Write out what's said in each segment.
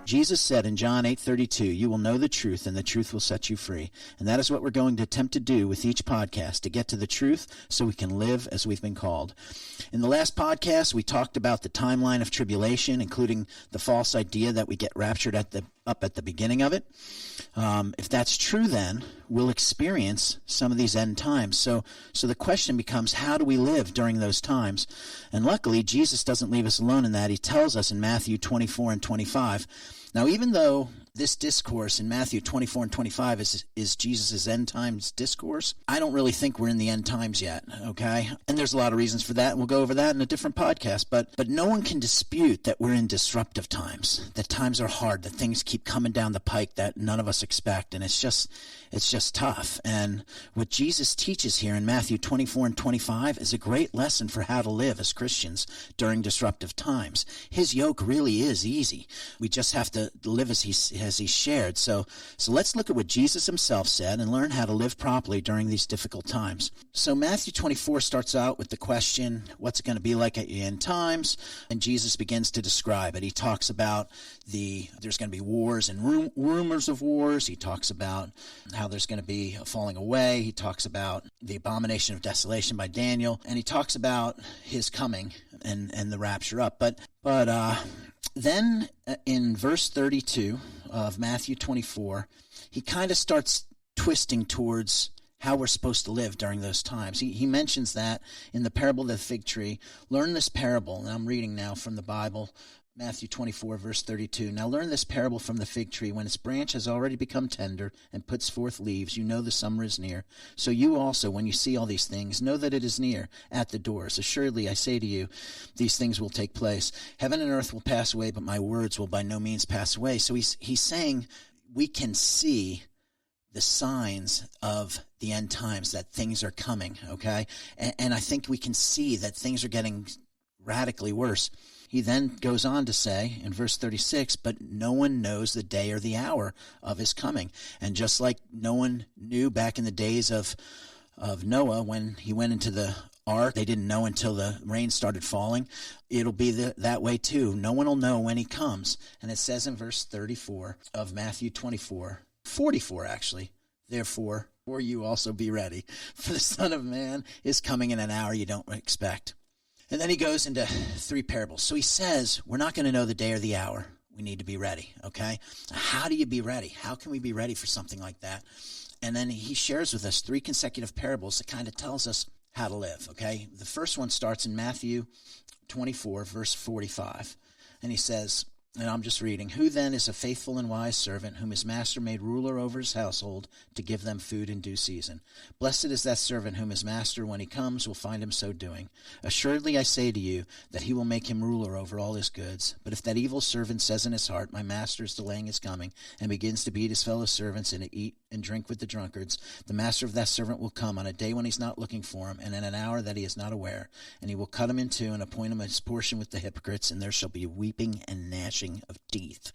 Jesus said in John 8:32, "You will know the truth, and the truth will set you free." And that is what we're going to attempt to do with each podcast, to get to the truth so we can live as we've been called. In the last podcast, we talked about the timeline of tribulation, including the false idea that we get raptured up at the beginning of it. If that's true, then we'll experience some of these end times. So the question becomes, how do we live during those times? And luckily, Jesus doesn't leave us alone in that. He tells us in Matthew 24 and 25. Now, even though this discourse in Matthew 24 and 25 is Jesus' end times discourse, I don't really think we're in the end times yet, okay? And there's a lot of reasons for that, and we'll go over that in a different podcast. But no one can dispute that we're in disruptive times, that times are hard, that things keep coming down the pike that none of us expect, and it's just tough. And what Jesus teaches here in Matthew 24 and 25 is a great lesson for how to live as Christians during disruptive times. His yoke really is easy. We just have to live as he shared. So let's look at what Jesus himself said and learn how to live properly during these difficult times. So Matthew 24 starts out with the question, what's it going to be like at the end times? And Jesus begins to describe it. He talks about there's going to be wars and rumors of wars. He talks about how there's going to be a falling away. He talks about the abomination of desolation by Daniel, and he talks about his coming and the rapture up. But then in verse 32 of Matthew 24, he kind of starts twisting towards how we're supposed to live during those times. He mentions that in the parable of the fig tree. Learn this parable, and I'm reading now from the Bible, Matthew 24, verse 32. Now learn this parable from the fig tree. When its branch has already become tender and puts forth leaves, you know the summer is near. So you also, when you see all these things, know that it is near, at the doors. Assuredly, I say to you, these things will take place. Heaven and earth will pass away, but my words will by no means pass away. So he's saying we can see the signs of the end times, that things are coming, okay? And I think we can see that things are getting radically worse. He then goes on to say in verse 36, but no one knows the day or the hour of his coming. And just like no one knew back in the days of Noah when he went into the ark, they didn't know until the rain started falling. It'll be that way too. No one will know when he comes. And it says in verse 34 of Matthew 24, 44 actually, therefore, or you also be ready, for the Son of Man is coming in an hour you don't expect. And then he goes into three parables. So he says, we're not going to know the day or the hour. We need to be ready, okay? How do you be ready? How can we be ready for something like that? And then he shares with us three consecutive parables that kind of tells us how to live, okay? The first one starts in Matthew 24, verse 45. And he says, and I'm just reading, who then is a faithful and wise servant whom his master made ruler over his household to give them food in due season? Blessed is that servant whom his master, when he comes, will find him so doing. Assuredly I say to you that he will make him ruler over all his goods. But if that evil servant says in his heart, my master is delaying his coming, and begins to beat his fellow servants and to eat and drink with the drunkards, the master of that servant will come on a day when he's not looking for him, and in an hour that he is not aware, and he will cut him in two and appoint him his portion with the hypocrites, and there shall be weeping and gnashing of teeth.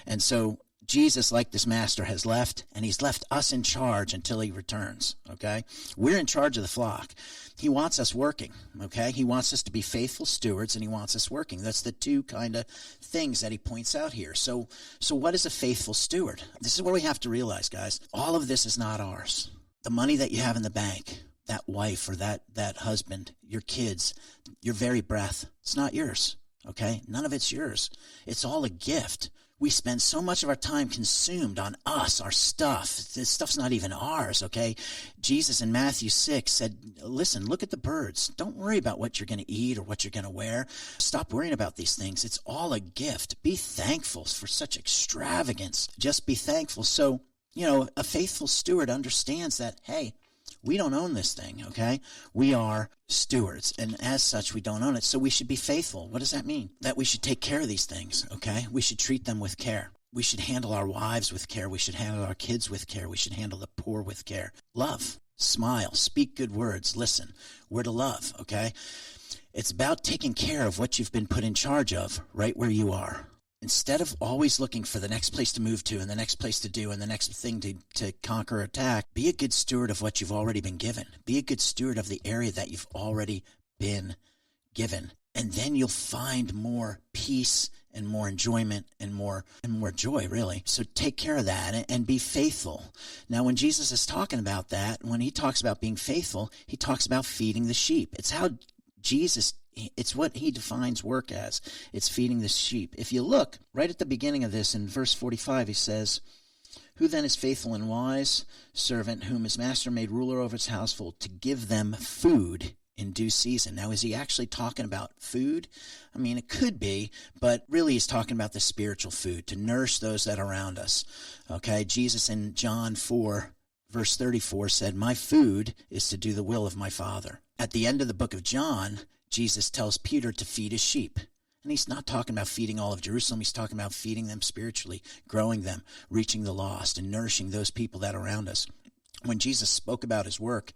And so Jesus, like this master, has left, and he's left us in charge until he returns, okay? We're in charge of the flock. He wants us working, okay? He wants us to be faithful stewards, and he wants us working. That's the two kind of things that he points out here. So what is a faithful steward? This is what we have to realize, guys. All of this is not ours. The money that you have in the bank, that wife or that husband, your kids, your very breath, it's not yours. Okay? None of it's yours. It's all a gift. We spend so much of our time consumed on us, our stuff. This stuff's not even ours, okay? Jesus in Matthew 6 said, listen, look at the birds. Don't worry about what you're going to eat or what you're going to wear. Stop worrying about these things. It's all a gift. Be thankful for such extravagance. Just be thankful. So, a faithful steward understands that, hey, we don't own this thing, okay? We are stewards, and as such, we don't own it, so we should be faithful. What does that mean? That we should take care of these things, okay? We should treat them with care. We should handle our wives with care. We should handle our kids with care. We should handle the poor with care. Love, smile, speak good words, listen. We're to love, okay? It's about taking care of what you've been put in charge of right where you are. Instead of always looking for the next place to move to and the next place to do and the next thing to conquer or attack, be a good steward of what you've already been given. Be a good steward of the area that you've already been given. And then you'll find more peace and more enjoyment and more joy, really. So take care of that and be faithful. Now, when Jesus is talking about that, when he talks about being faithful, he talks about feeding the sheep. It's how Jesus, it's what he defines work as. It's feeding the sheep. If you look right at the beginning of this in verse 45, he says, "Who then is faithful and wise servant whom his master made ruler over his household to give them food in due season?" Now, is he actually talking about food? I mean, it could be, but really he's talking about the spiritual food, to nourish those that are around us. Okay, Jesus in John 4, verse 34 said, "My food is to do the will of my Father." At the end of the book of John, Jesus tells Peter to feed his sheep. And he's not talking about feeding all of Jerusalem. He's talking about feeding them spiritually, growing them, reaching the lost, and nourishing those people that are around us. When Jesus spoke about his work,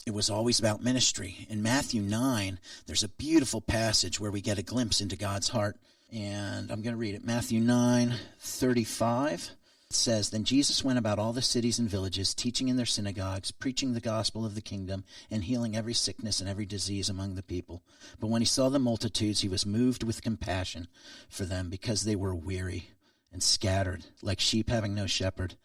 it was always about ministry. In Matthew 9, there's a beautiful passage where we get a glimpse into God's heart. And I'm going to read it. Matthew 9:35. It says, "Then Jesus went about all the cities and villages, teaching in their synagogues, preaching the gospel of the kingdom, and healing every sickness and every disease among the people. But when he saw the multitudes, he was moved with compassion for them, because they were weary and scattered, like sheep having no shepherd.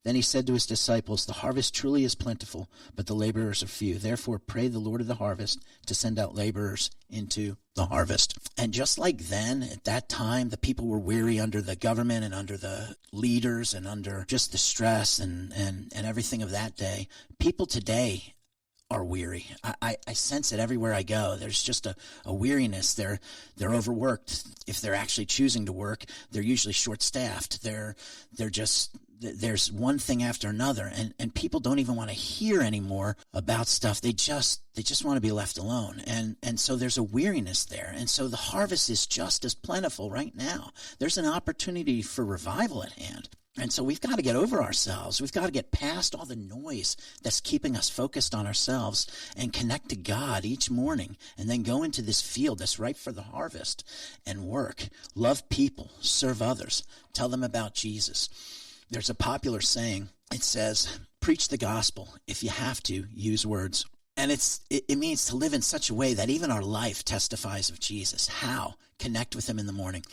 Then he said to his disciples, 'The harvest truly is plentiful, but the laborers are few. Therefore pray the Lord of the harvest to send out laborers into the harvest.'" And just like then, at that time, the people were weary under the government and under the leaders and under just the stress and everything of that day. People today are weary. I sense it everywhere I go. There's just a weariness. They're overworked. If they're actually choosing to work, they're usually short-staffed. There's one thing after another, and people don't even want to hear anymore about stuff. They just want to be left alone. And so there's a weariness there. And so the harvest is just as plentiful right now. There's an opportunity for revival at hand. And so we've got to get over ourselves. We've got to get past all the noise that's keeping us focused on ourselves and connect to God each morning, and then go into this field that's ripe for the harvest and work. Love people, serve others, tell them about Jesus. There's a popular saying. It says, "Preach the gospel. If you have to, use words." And it means to live in such a way that even our life testifies of Jesus. How? Connect with him in the morning.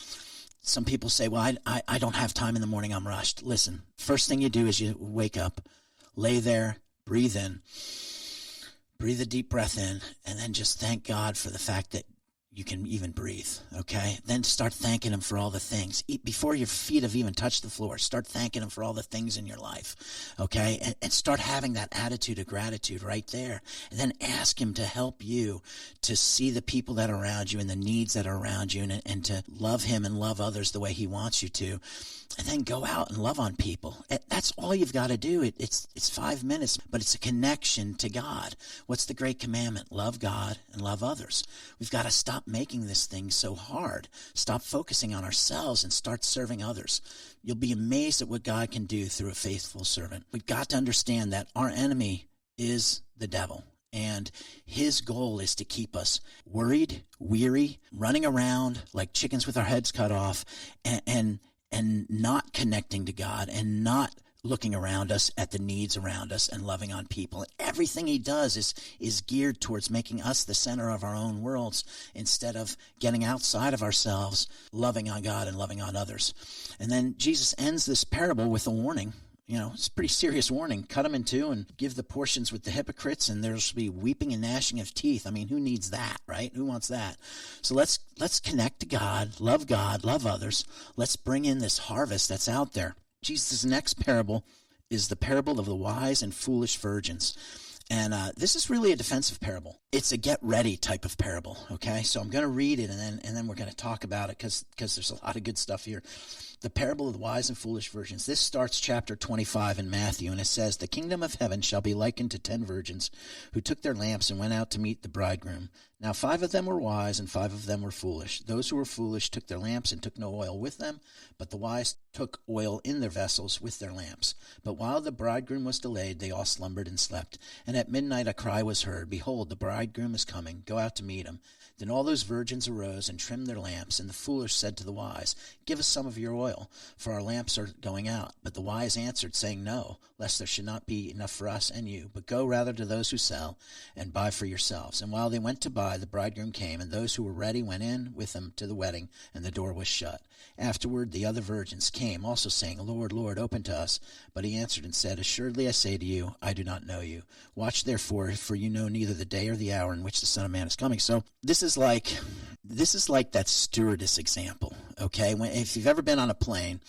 Some people say, "Well, I don't have time in the morning. I'm rushed." Listen, first thing you do is you wake up, lay there, breathe in, breathe a deep breath in, and then just thank God for the fact that you can even breathe, okay? Then start thanking him for all the things. Before your feet have even touched the floor, start thanking him for all the things in your life, okay? And start having that attitude of gratitude right there. And then ask him to help you to see the people that are around you and the needs that are around you, and to love him and love others the way he wants you to. And then go out and love on people. That's all you've got to do. It's 5 minutes, but it's a connection to God. What's the great commandment? Love God and love others. We've got to stop making this thing so hard. Stop focusing on ourselves and start serving others. You'll be amazed at what God can do through a faithful servant. We've got to understand that our enemy is the devil. And his goal is to keep us worried, weary, running around like chickens with our heads cut off, and not connecting to God, and not looking around us at the needs around us and loving on people. Everything he does is geared towards making us the center of our own worlds, instead of getting outside of ourselves, loving on God and loving on others. And then Jesus ends this parable with a warning. You know, it's a pretty serious warning. Cut them in two and give the portions with the hypocrites, and there's be weeping and gnashing of teeth. I mean, who needs that, right? Who wants that? So let's connect to God, love others. Let's bring in this harvest that's out there. Jesus' next parable is the parable of the wise and foolish virgins. And this is really a defensive parable. It's a get-ready type of parable, okay? So I'm going to read it, and then we're going to talk about it, because there's a lot of good stuff here. The parable of the wise and foolish virgins. This starts chapter 25 in Matthew, and it says, "The kingdom of heaven shall be likened to 10 virgins who took their lamps and went out to meet the bridegroom. Now 5 of them were wise, and 5 of them were foolish. Those who were foolish took their lamps and took no oil with them, but the wise took oil in their vessels with their lamps. But while the bridegroom was delayed, they all slumbered and slept. And at midnight a cry was heard, 'Behold, the bridegroom is coming. Go out to meet him.' Then all those virgins arose and trimmed their lamps, and the foolish said to the wise, 'Give us some of your oil, oil, for our lamps are going out. But the wise answered, saying, No, lest there should not be enough for us and you. But go rather to those who sell, and buy for yourselves. And while they went to buy, the bridegroom came, and those who were ready went in with him to the wedding, and the door was shut. Afterward the other virgins came, also saying, Lord, Lord, open to us. But he answered and said, Assuredly I say to you, I do not know you. Watch therefore, for you know neither the day or the hour in which the Son of Man is coming. So this is like that stewardess example, okay? If you've ever been on a plane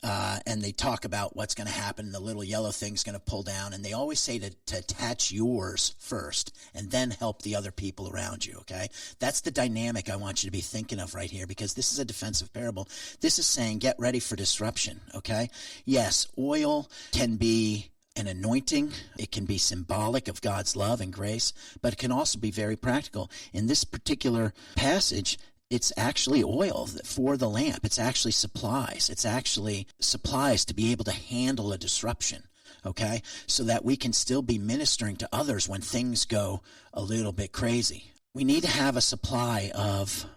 and they talk about what's going to happen, the little yellow thing's going to pull down, and they always say to attach yours first and then help the other people around you, okay? That's the dynamic I want you to be thinking of right here, because this is a defensive parable. This is saying get ready for disruption, okay? Yes, oil can be an anointing. It can be symbolic of God's love and grace, but it can also be very practical. In this particular passage, it's actually oil for the lamp. It's actually supplies. It's actually supplies to be able to handle a disruption, okay? So that we can still be ministering to others when things go a little bit crazy. We need to have a supply of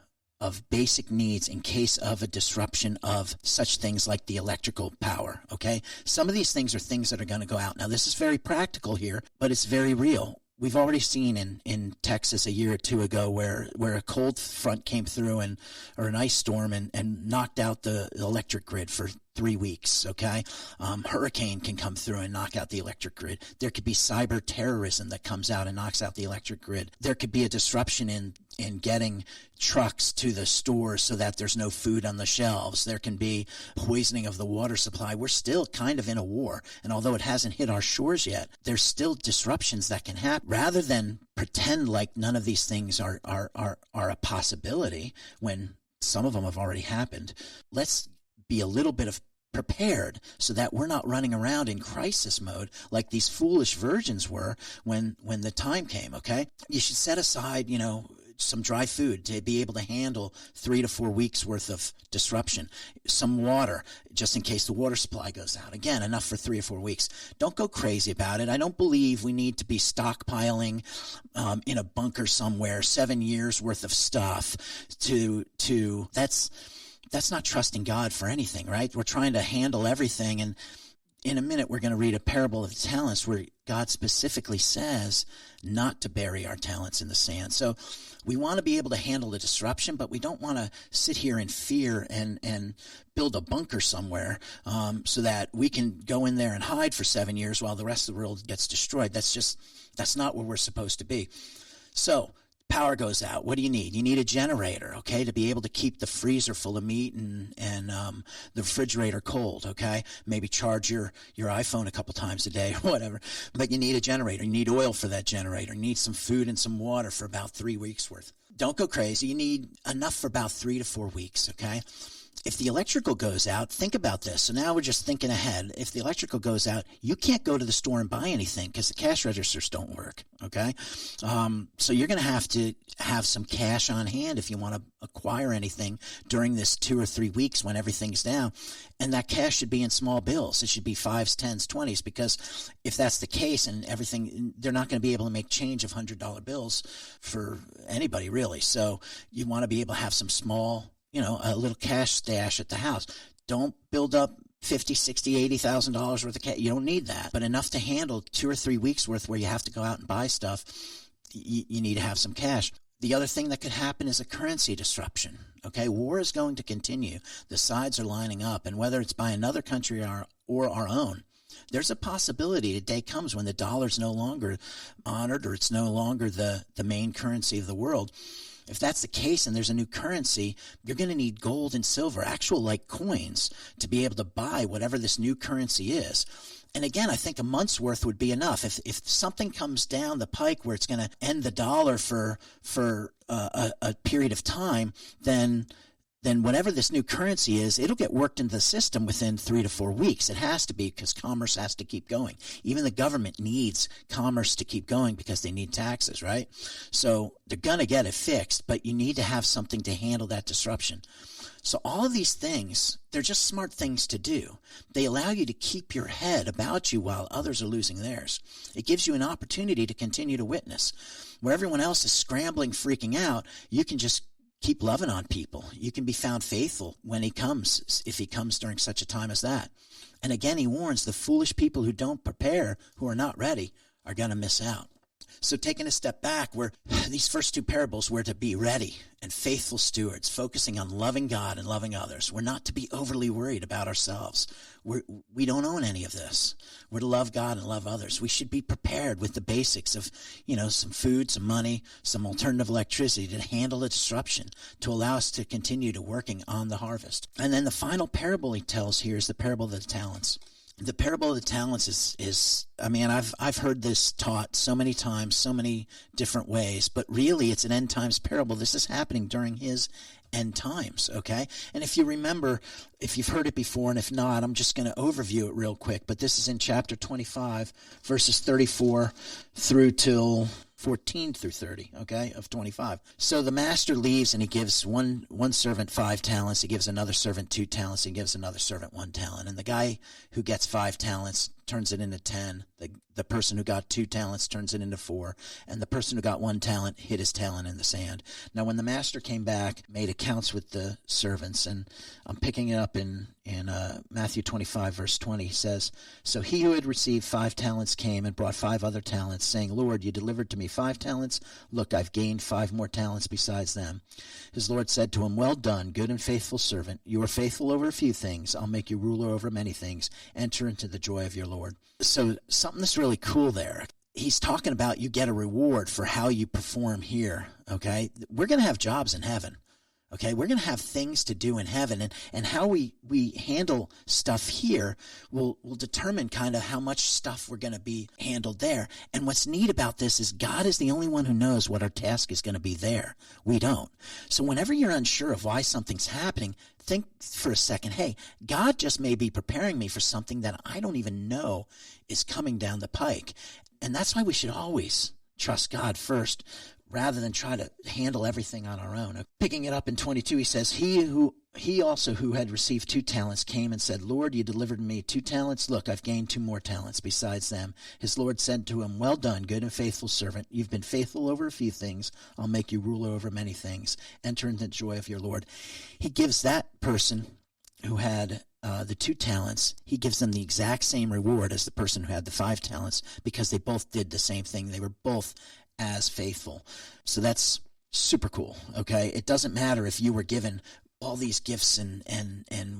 basic needs in case of a disruption of such things like the electrical power, okay? Some of these things are things that are going to go out. Now, this is very practical here, but it's very real. We've already seen in Texas a year or two ago where a cold front came through or an ice storm and knocked out the electric grid for 3 weeks, okay? Hurricane can come through and knock out the electric grid. There could be cyber terrorism that comes out and knocks out the electric grid. There could be a disruption in getting trucks to the stores so that there's no food on the shelves. There can be poisoning of the water supply. We're still kind of in a war, and although it hasn't hit our shores yet, there's still disruptions that can happen. Rather than pretend like none of these things are a possibility when some of them have already happened, let's be a little bit of prepared so that we're not running around in crisis mode like these foolish virgins were when the time came, okay? You should set aside, some dry food to be able to handle 3 to 4 weeks worth of disruption. Some water, just in case the water supply goes out. Again, enough for 3 or 4 weeks. Don't go crazy about it. I don't believe we need to be stockpiling in a bunker somewhere 7 years worth of stuff that's not trusting God for anything, right? We're trying to handle everything, and in a minute we're going to read a parable of the talents where God specifically says not to bury our talents in the sand. So we want to be able to handle the disruption, but we don't want to sit here in fear and build a bunker somewhere so that we can go in there and hide for 7 years while the rest of the world gets destroyed. That's not where we're supposed to be. So power goes out. What do you need? You need a generator, okay, to be able to keep the freezer full of meat and the refrigerator cold, okay? Maybe charge your iPhone a couple times a day or whatever. But you need a generator. You need oil for that generator. You need some food and some water for about 3 weeks worth. Don't go crazy. You need enough for about 3 to 4 weeks, okay? If the electrical goes out, think about this. So now we're just thinking ahead. If the electrical goes out, you can't go to the store and buy anything because the cash registers don't work, okay? So you're going to have some cash on hand if you want to acquire anything during this 2 or 3 weeks when everything's down. And that cash should be in small bills. It should be 5s, 10s, 20s, because if that's the case and everything, they're not going to be able to make change of $100 bills for anybody, really. So you want to be able to have some small, a little cash stash at the house. Don't build up $50,000, $60,000, $80,000 worth of cash. You don't need that, but enough to handle 2 or 3 weeks worth where you have to go out and buy stuff. You need to have some cash. The other thing that could happen is a currency disruption. Okay, war is going to continue. The sides are lining up, and whether it's by another country or our own, there's a possibility a day comes when the dollar's no longer honored or it's no longer the main currency of the world. If that's the case and there's a new currency, you're going to need gold and silver, actual like coins, to be able to buy whatever this new currency is. And again, I think a month's worth would be enough. If something comes down the pike where it's going to end the dollar for a period of time, then whatever this new currency is, it'll get worked into the system within 3 to 4 weeks. It has to be, because commerce has to keep going. Even the government needs commerce to keep going because they need taxes, right? So they're going to get it fixed, but you need to have something to handle that disruption. So all of these things, they're just smart things to do. They allow you to keep your head about you while others are losing theirs. It gives you an opportunity to continue to witness. Where everyone else is scrambling, freaking out, you can just keep loving on people. You can be found faithful when he comes, if he comes during such a time as that. And again, he warns the foolish people who don't prepare, who are not ready, are going to miss out. So taking a step back, these first two parables were to be ready and faithful stewards, focusing on loving God and loving others. We're not to be overly worried about ourselves. We don't own any of this. We're to love God and love others. We should be prepared with the basics of, some food, some money, some alternative electricity to handle the disruption, to allow us to continue to working on the harvest. And then the final parable he tells here is the parable of the talents. The parable of the talents is I've heard this taught so many times, so many different ways, but really it's an end times parable. This is happening during his end times, okay? And if you remember, if you've heard it before, and if not, I'm just going to overview it real quick, but this is in chapter 25, verses 34 through till 14 through 30, okay, of 25. So the master leaves and he gives one servant 5 talents, he gives another servant 2 talents, he gives another servant 1 talent. And the guy who gets 5 talents turns it into 10. The person who got 2 talents turns it into 4. And the person who got 1 talent hid his talent in the sand. Now when the master came back, made accounts with the servants, and I'm picking it up in Matthew 25, verse 20, says, "So he who had received 5 talents came and brought 5 other talents, saying, 'Lord, you delivered to me 5 talents. Look, I've gained 5 more talents besides them.' His Lord said to him, 'Well done, good and faithful servant. You are faithful over a few things. I'll make you ruler over many things. Enter into the joy of your Lord.'" So something that's really cool there. He's talking about you get a reward for how you perform here, okay? We're going to have jobs in heaven. Okay, we're going to have things to do in heaven, and how we handle stuff here will determine kind of how much stuff we're going to be handled there. And what's neat about this is God is the only one who knows what our task is going to be there. We don't. So whenever you're unsure of why something's happening, think for a second, hey, God just may be preparing me for something that I don't even know is coming down the pike. And that's why we should always trust God first, rather than try to handle everything on our own. Picking it up in 22, he says, He also who had received 2 talents came and said, 'Lord, you delivered me 2 talents. Look, I've gained 2 more talents besides them.' His Lord said to him, 'Well done, good and faithful servant. You've been faithful over a few things. I'll make you ruler over many things. Enter into the joy of your Lord.'" He gives that person who had the 2 talents, he gives them the exact same reward as the person who had the 5 talents, because they both did the same thing. They were both as faithful. So that's super cool, okay? It doesn't matter if you were given all these gifts and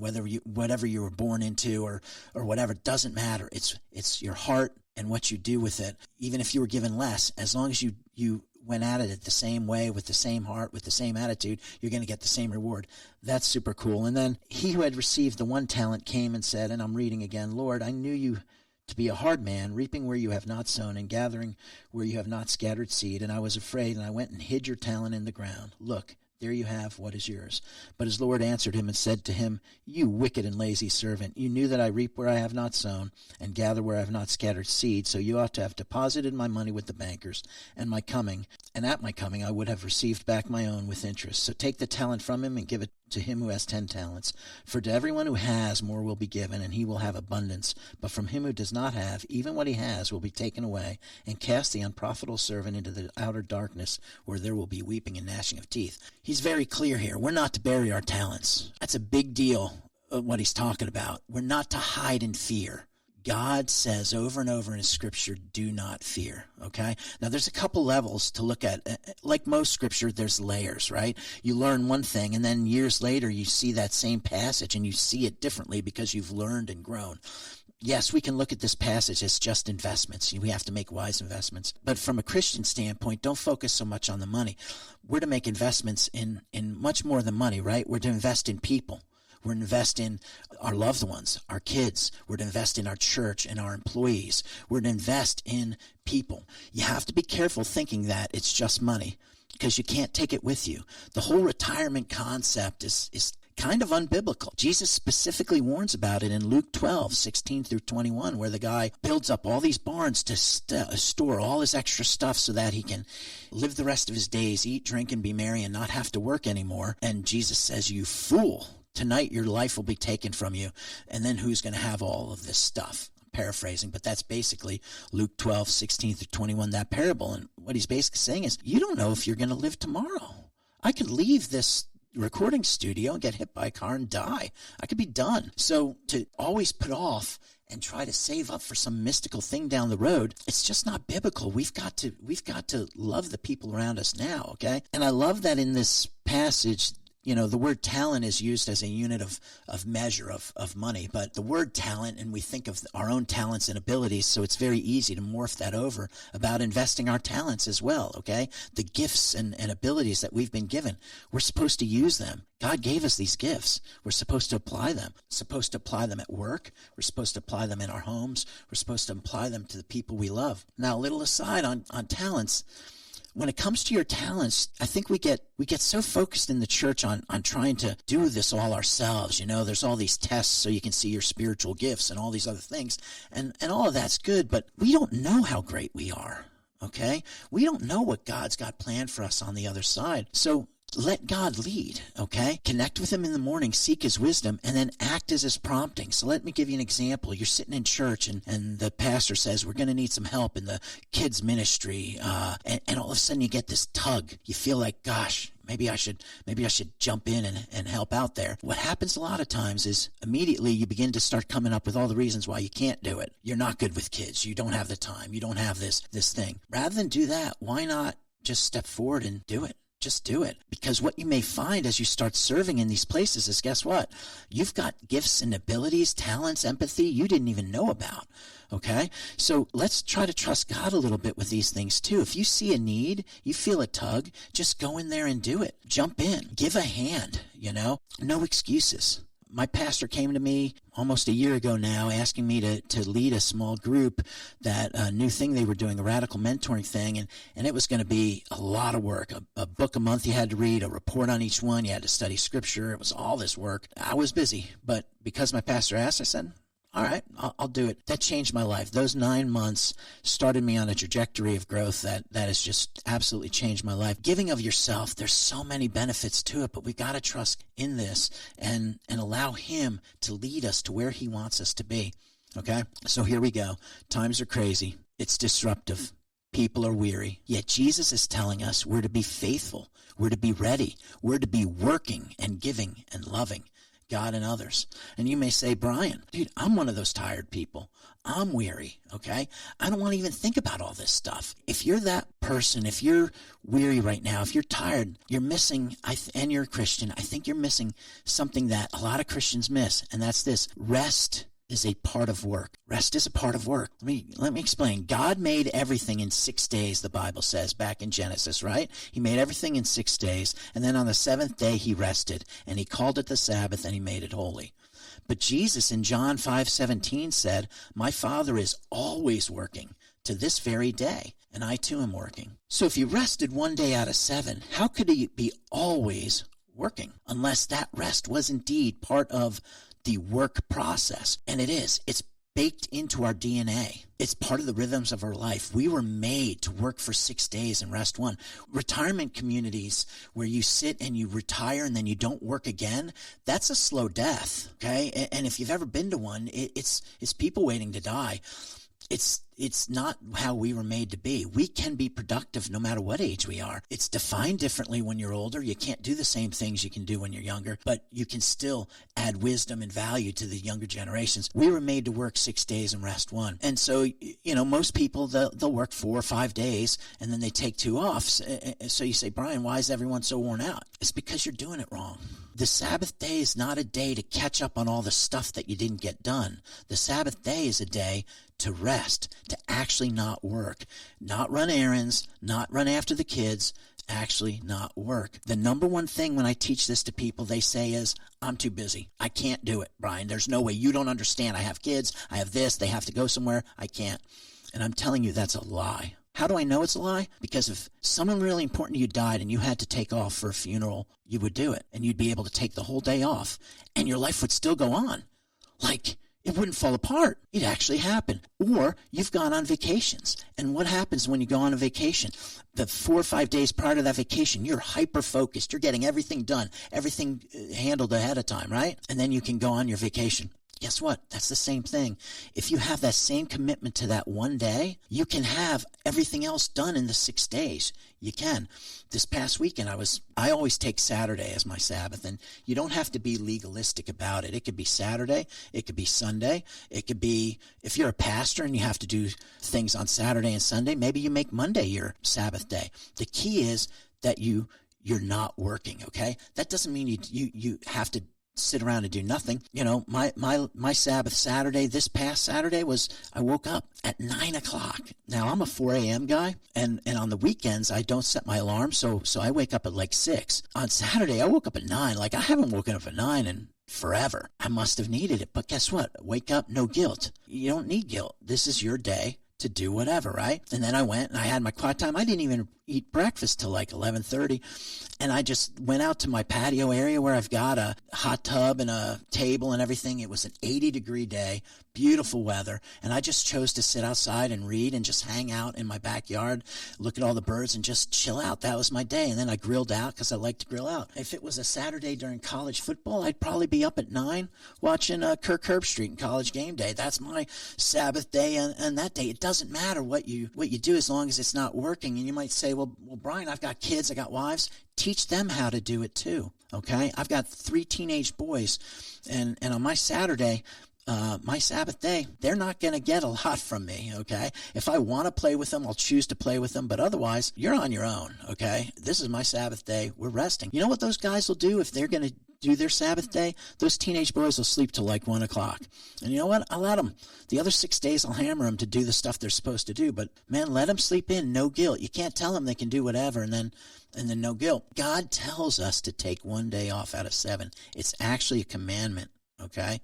whatever you were born into or whatever, it doesn't matter. It's your heart and what you do with it. Even if you were given less, as long as you went at it the same way, with the same heart, with the same attitude, you're going to get the same reward. That's super cool. And then he who had received the 1 talent came and said, and I'm reading again, "Lord, I knew you to be a hard man, reaping where you have not sown and gathering where you have not scattered seed. And I was afraid, and I went and hid your talent in the ground. Look, there you have what is yours." But his Lord answered him and said to him, "You wicked and lazy servant, you knew that I reap where I have not sown and gather where I have not scattered seed, so you ought to have deposited my money with the bankers, and at my coming I would have received back my own with interest. So take the talent from him and give it to him who has 10 talents. For to everyone who has, more will be given, and he will have abundance. But from him who does not have, even what he has will be taken away. And cast the unprofitable servant into the outer darkness, where there will be weeping and gnashing of teeth." He's very clear here. We're not to bury our talents. That's a big deal, what he's talking about. We're not to hide in fear. God says over and over in his scripture, do not fear, okay? Now, there's a couple levels to look at. Like most scripture, there's layers, right? You learn one thing, and then years later, you see that same passage, and you see it differently because you've learned and grown. Yes, we can look at this passage as just investments. We have to make wise investments. But from a Christian standpoint, don't focus so much on the money. We're to make investments in much more than money, right? We're to invest in people. We're to invest in our loved ones, our kids. We're to invest in our church and our employees. We're to invest in people. You have to be careful thinking that it's just money, because you can't take it with you. The whole retirement concept is kind of unbiblical. Jesus specifically warns about it in Luke 12, 16 through 21, where the guy builds up all these barns to store all his extra stuff so that he can live the rest of his days, eat, drink, and be merry, and not have to work anymore. And Jesus says, "You fool. Tonight your life will be taken from you, and then who's going to have all of this stuff?" I'm paraphrasing, but that's basically Luke 12, 16 through 21, that parable. And what he's basically saying is, you don't know if you're going to live tomorrow. I could leave this recording studio and get hit by a car and die. I could be done. So to always put off and try to save up for some mystical thing down the road, it's just not biblical. We've got to love the people around us now, okay? And I love that in this passage, the word talent is used as a unit of measure of money, but the word talent, and we think of our own talents and abilities, so it's very easy to morph that over about investing our talents as well, okay? The gifts and abilities that we've been given, we're supposed to use them. God gave us these gifts. We're supposed to apply them. Supposed to apply them at work. We're supposed to apply them in our homes. We're supposed to apply them to the people we love. Now, a little aside on talents. When it comes to your talents, I think we get so focused in the church on trying to do this all ourselves. There's all these tests so you can see your spiritual gifts and all these other things. And all of that's good, but we don't know how great we are, okay? We don't know what God's got planned for us on the other side. So let God lead, okay? Connect with him in the morning, seek his wisdom, and then act as his prompting. So let me give you an example. You're sitting in church, and the pastor says, we're going to need some help in the kids' ministry, and all of a sudden you get this tug. You feel like, gosh, maybe I should jump in and help out there. What happens a lot of times is immediately you begin to start coming up with all the reasons why you can't do it. You're not good with kids. You don't have the time. You don't have this thing. Rather than do that, why not just step forward and do it? Just do it. Because what you may find as you start serving in these places is, guess what? You've got gifts and abilities, talents, empathy you didn't even know about. Okay? So let's try to trust God a little bit with these things too. If you see a need, you feel a tug, just go in there and do it. Jump in. Give a hand, No excuses. My pastor came to me almost a year ago now asking me to lead a small group, that new thing they were doing, a radical mentoring thing, and it was going to be a lot of work. A book a month you had to read, a report on each one, you had to study scripture. It was all this work. I was busy, but because my pastor asked, I said, all right, I'll do it. That changed my life. Those 9 months started me on a trajectory of growth that has just absolutely changed my life. Giving of yourself, there's so many benefits to it, but we got to trust in this and allow him to lead us to where he wants us to be. Okay? So here we go. Times are crazy. It's disruptive. People are weary. Yet Jesus is telling us we're to be faithful. We're to be ready. We're to be working and giving and loving God and others. And you may say, Brian, dude, I'm one of those tired people. I'm weary, okay? I don't want to even think about all this stuff. If you're that person, if you're weary right now, if you're tired, you're missing, and you're a Christian, I think you're missing something that a lot of Christians miss, and that's this: rest is a part of work. Rest is a part of work. Let me explain. God made everything in 6 days, the Bible says, back in Genesis, right? He made everything in 6 days, and then on the seventh day he rested, and he called it the Sabbath, and he made it holy. But Jesus in John 5:17 said, my Father is always working to this very day, and I too am working. So if you rested 1 day out of 7, how could he be always working unless that rest was indeed part of the work process? And it is. It's baked into our DNA. It's part of the rhythms of our life. We were made to work for 6 days and rest 1. Retirement communities where you sit and you retire and then you don't work again, that's a slow death, okay? And if you've ever been to one, it's people waiting to die. It's not how we were made to be. We can be productive no matter what age we are. It's defined differently when you're older. You can't do the same things you can do when you're younger, but you can still add wisdom and value to the younger generations. We were made to work 6 days and rest 1. And so, most people, they'll work 4 or 5 days and then they take 2 off. So you say, Brian, why is everyone so worn out? It's because you're doing it wrong. The Sabbath day is not a day to catch up on all the stuff that you didn't get done. The Sabbath day is a day to rest, to actually not work, not run errands, not run after the kids, actually not work. The number one thing when I teach this to people, they say is, I'm too busy. I can't do it, Brian. There's no way. You don't understand. I have kids. I have this. They have to go somewhere. I can't. And I'm telling you, that's a lie. How do I know it's a lie? Because if someone really important to you died and you had to take off for a funeral, you would do it. And you'd be able to take the whole day off. And your life would still go on. Like, it wouldn't fall apart. It actually happened. Or you've gone on vacations. And what happens when you go on a vacation? The 4 or 5 days prior to that vacation, you're hyper-focused. You're getting everything done, everything handled ahead of time, right? And then you can go on your vacation. Guess what? That's the same thing. If you have that same commitment to that one day, you can have everything else done in the 6 days. You can. This past weekend, I always take Saturday as my Sabbath, and you don't have to be legalistic about it. It could be Saturday. It could be Sunday. It could be, if you're a pastor and you have to do things on Saturday and Sunday, maybe you make Monday your Sabbath day. The key is that you're not working, okay? That doesn't mean you have to sit around and do nothing. You know, my Sabbath Saturday, this past Saturday, was I woke up at 9 o'clock. Now, I'm a 4 a.m. guy, and on the weekends, I don't set my alarm, so I wake up at like 6. On Saturday, I woke up at 9. Like, I haven't woken up at 9 in forever. I must have needed it, but guess what? Wake up, no guilt. You don't need guilt. This is your day to do whatever, right? And then I went and I had my quiet time. I didn't even eat breakfast till like 11:30, and I just went out to my patio area where I've got a hot tub and a table and everything. It was an 80-degree day, beautiful weather, and I just chose to sit outside and read and just hang out in my backyard, look at all the birds, and just chill out. That was my day. And then I grilled out because I like to grill out. If it was a Saturday during college football, I'd probably be up at 9 watching Kirk Herbstreit in College Game Day. That's my Sabbath day, and that day. It doesn't matter what you do as long as it's not working. And you might say, well, Brian, I've got kids, I got wives. Teach them how to do it too, okay? I've got 3 teenage boys, and on my Saturday, my Sabbath day, they're not going to get a lot from me, okay? If I want to play with them, I'll choose to play with them, but otherwise, you're on your own, okay? This is my Sabbath day. We're resting. You know what those guys will do if they're going to do their Sabbath day? Those teenage boys will sleep till like 1 o'clock. And you know what? I'll let them. The other 6 days, I'll hammer them to do the stuff they're supposed to do. But man, let them sleep in. No guilt. You can't tell them they can do whatever and then no guilt. God tells us to take 1 day off out of 7. It's actually a commandment, okay?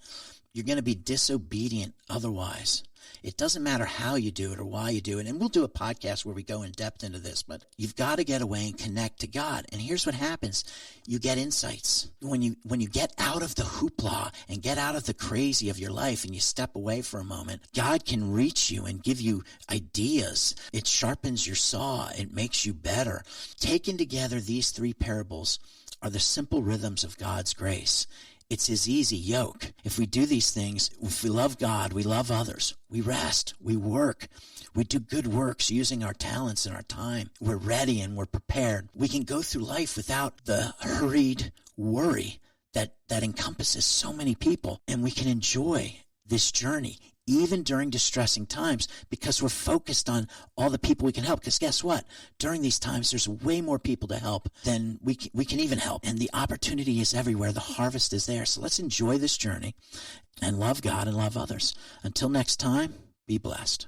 You're going to be disobedient otherwise. It doesn't matter how you do it or why you do it. And we'll do a podcast where we go in depth into this, but you've got to get away and connect to God. And here's what happens. You get insights. When you get out of the hoopla and get out of the crazy of your life and you step away for a moment, God can reach you and give you ideas. It sharpens your saw. It makes you better. Taken together, these 3 parables are the simple rhythms of God's grace. It's his easy yoke. If we do these things, if we love God, we love others, we rest, we work, we do good works using our talents and our time. We're ready and we're prepared. We can go through life without the hurried worry that encompasses so many people. And we can enjoy this journey even during distressing times because we're focused on all the people we can help. Because guess what? During these times, there's way more people to help than we can even help. And the opportunity is everywhere. The harvest is there. So let's enjoy this journey and love God and love others. Until next time, be blessed.